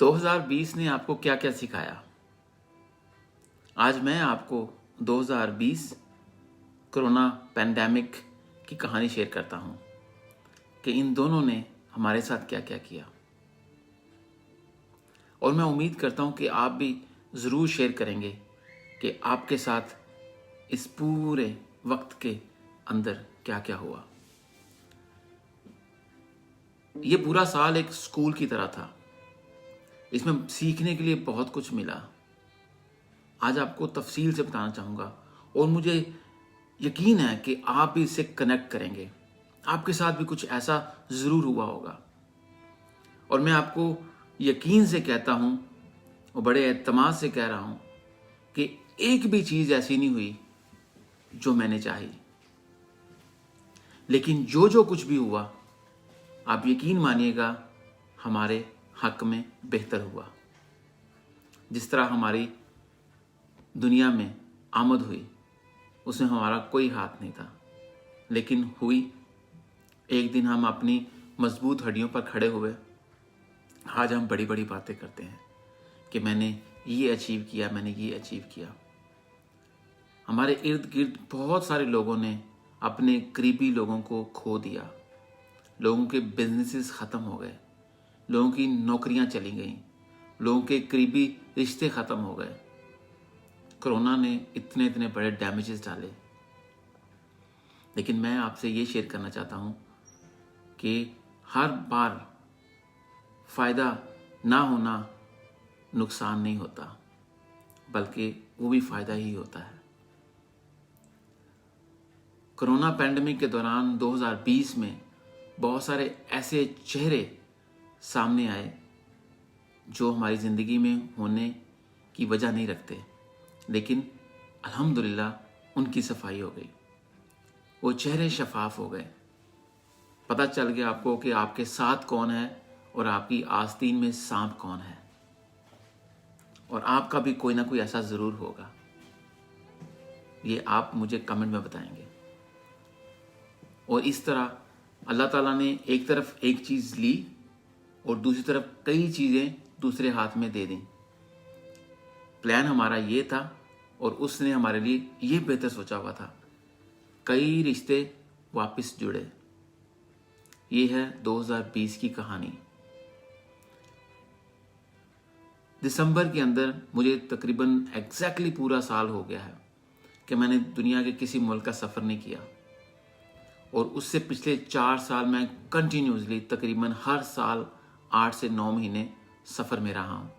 2020 ने आपको क्या क्या सिखाया? आज मैं आपको 2020 कोरोना पैंडेमिक की कहानी शेयर करता हूं कि इन दोनों ने हमारे साथ क्या क्या किया, और मैं उम्मीद करता हूं कि आप भी ज़रूर शेयर करेंगे कि आपके साथ इस पूरे वक्त के अंदर क्या क्या हुआ। ये पूरा साल एक स्कूल की तरह था। इसमें सीखने के लिए बहुत कुछ मिला। आज आपको तफसील से बताना चाहूँगा, और मुझे यकीन है कि आप भी इससे कनेक्ट करेंगे। आपके साथ भी कुछ ऐसा ज़रूर हुआ होगा, और मैं आपको यकीन से कहता हूँ और बड़े एतमाद से कह रहा हूँ कि एक भी चीज़ ऐसी नहीं हुई जो मैंने चाही। लेकिन जो जो कुछ भी हुआ, आप यकीन मानिएगा हमारे हक में बेहतर हुआ। जिस तरह हमारी दुनिया में आमद हुई, उसमें हमारा कोई हाथ नहीं था, लेकिन हुई। एक दिन हम अपनी मजबूत हड्डियों पर खड़े हुए। आज हम बड़ी बड़ी बातें करते हैं कि मैंने ये अचीव किया, मैंने ये अचीव किया। हमारे इर्द गिर्द बहुत सारे लोगों ने अपने करीबी लोगों को खो दिया। लोगों के बिजनेसेस ख़त्म हो गए, लोगों की नौकरियां चली गईं, लोगों के करीबी रिश्ते ख़त्म हो गए। कोरोना ने इतने इतने बड़े डैमेजेस डाले। लेकिन मैं आपसे ये शेयर करना चाहता हूँ कि हर बार फ़ायदा ना होना नुकसान नहीं होता, बल्कि वो भी फ़ायदा ही होता है। कोरोना पैंडेमिक के दौरान 2020 में बहुत सारे ऐसे चेहरे सामने आए जो हमारी ज़िंदगी में होने की वजह नहीं रखते, लेकिन अल्हम्दुलिल्लाह उनकी सफाई हो गई। वो चेहरे शफाफ हो गए। पता चल गया आपको कि आपके साथ कौन है और आपकी आस्तीन में सांप कौन है। और आपका भी कोई ना कोई ऐसा ज़रूर होगा। ये आप मुझे कमेंट में बताएंगे। और इस तरह अल्लाह ताला ने एक तरफ एक चीज़ ली और दूसरी तरफ कई चीज़ें दूसरे हाथ में दे दी। प्लान हमारा ये था और उसने हमारे लिए ये बेहतर सोचा हुआ था। कई रिश्ते वापस जुड़े। ये है 2020 की कहानी। दिसंबर के अंदर मुझे तकरीबन एग्जैक्टली पूरा साल हो गया है कि मैंने दुनिया के किसी मुल्क का सफ़र नहीं किया, और उससे पिछले 4 साल मैं कंटिन्यूसली तकरीबन हर साल 8 से 9 महीने सफ़र में रहा हूँ,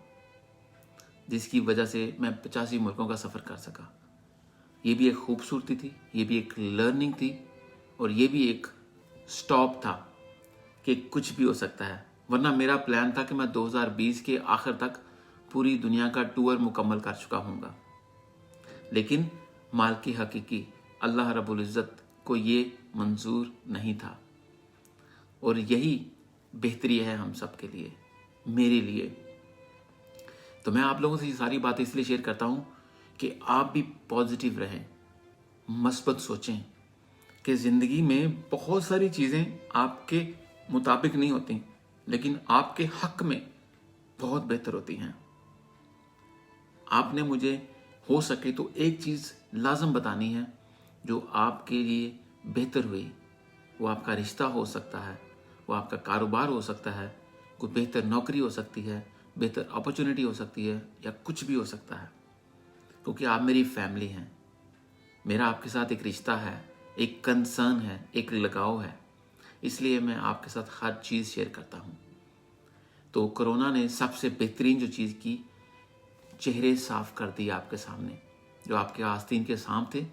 जिसकी वजह से मैं 85 मुल्कों का सफ़र कर सका। ये भी एक खूबसूरती थी, ये भी एक लर्निंग थी, और ये भी एक स्टॉप था कि कुछ भी हो सकता है। वरना मेरा प्लान था कि मैं 2020 के आखिर तक पूरी दुनिया का टूर मुकम्मल कर चुका हूँगा, लेकिन मालिक हकीकी अल्लाह रब्बुल इज़्ज़त को ये मंजूर नहीं था। और यही बेहतरी है हम सब के लिए, मेरे लिए। तो मैं आप लोगों से ये सारी बातें इसलिए शेयर करता हूँ कि आप भी पॉजिटिव रहें, मस्बत सोचें कि ज़िंदगी में बहुत सारी चीज़ें आपके मुताबिक नहीं होती, लेकिन आपके हक में बहुत बेहतर होती हैं। आपने मुझे हो सके तो एक चीज़ लाजम बतानी है जो आपके लिए बेहतर हुई। वो आपका रिश्ता हो सकता है, वो आपका कारोबार हो सकता है, कोई बेहतर नौकरी हो सकती है, बेहतर अपॉर्चुनिटी हो सकती है, या कुछ भी हो सकता है, क्योंकि आप मेरी फैमिली हैं। मेरा आपके साथ एक रिश्ता है, एक कंसर्न है, एक लगाव है, इसलिए मैं आपके साथ हर चीज़ शेयर करता हूँ। तो कोरोना ने सबसे बेहतरीन जो चीज़ की, चेहरे साफ कर दिए आपके सामने। जो आपके आस्तीन के सांप थे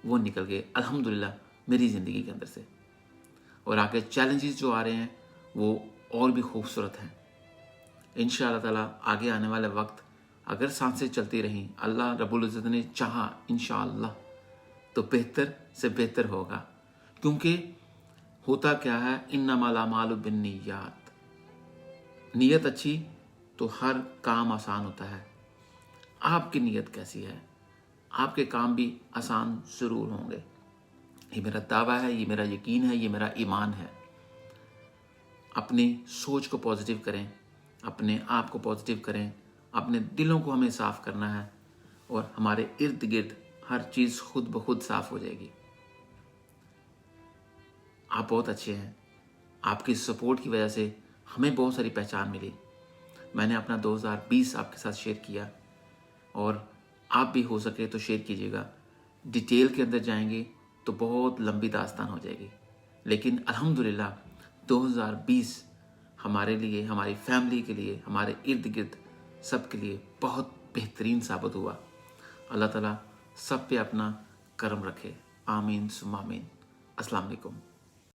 वो निकल गए अल्हम्दुलिल्लाह मेरी ज़िंदगी के अंदर से। और आगे चैलेंजेस जो आ रहे हैं वो और भी खूबसूरत हैं। इंशाअल्लाह ताला आगे आने वाले वक्त अगर सांसें चलती रहीं, अल्लाह रब्बुल इज़्ज़त ने चाहा इंशाअल्लाह, तो बेहतर से बेहतर होगा। क्योंकि होता क्या है, इन्नमल अमालु बिन्नियात। नीयत अच्छी तो हर काम आसान होता है। आपकी नीयत कैसी है, आपके काम भी आसान ज़रूर होंगे। ये मेरा दावा है, ये मेरा यकीन है, ये मेरा ईमान है। अपनी सोच को पॉजिटिव करें, اپنے آپ کو پازیٹیو کریں، اپنے دلوں کو ہمیں صاف کرنا ہے، اور ہمارے ارد گرد ہر چیز خود بخود صاف ہو جائے گی۔ آپ بہت اچھے ہیں، آپ کی سپورٹ کی وجہ سے ہمیں بہت ساری پہچان ملی۔ میں نے اپنا 2020 آپ کے ساتھ شیئر کیا، اور آپ بھی ہو سکے تو شیئر کیجیے گا۔ ڈیٹیل کے اندر جائیں گے تو بہت لمبی داستان ہو جائے گی، لیکن الحمدللہ 2020 ہمارے لیے، ہماری فیملی کے لیے، ہمارے ارد گرد سب کے لیے بہت بہترین ثابت ہوا۔ اللہ تعالیٰ سب پہ اپنا کرم رکھے، آمین ثم آمین۔ السلام علیکم۔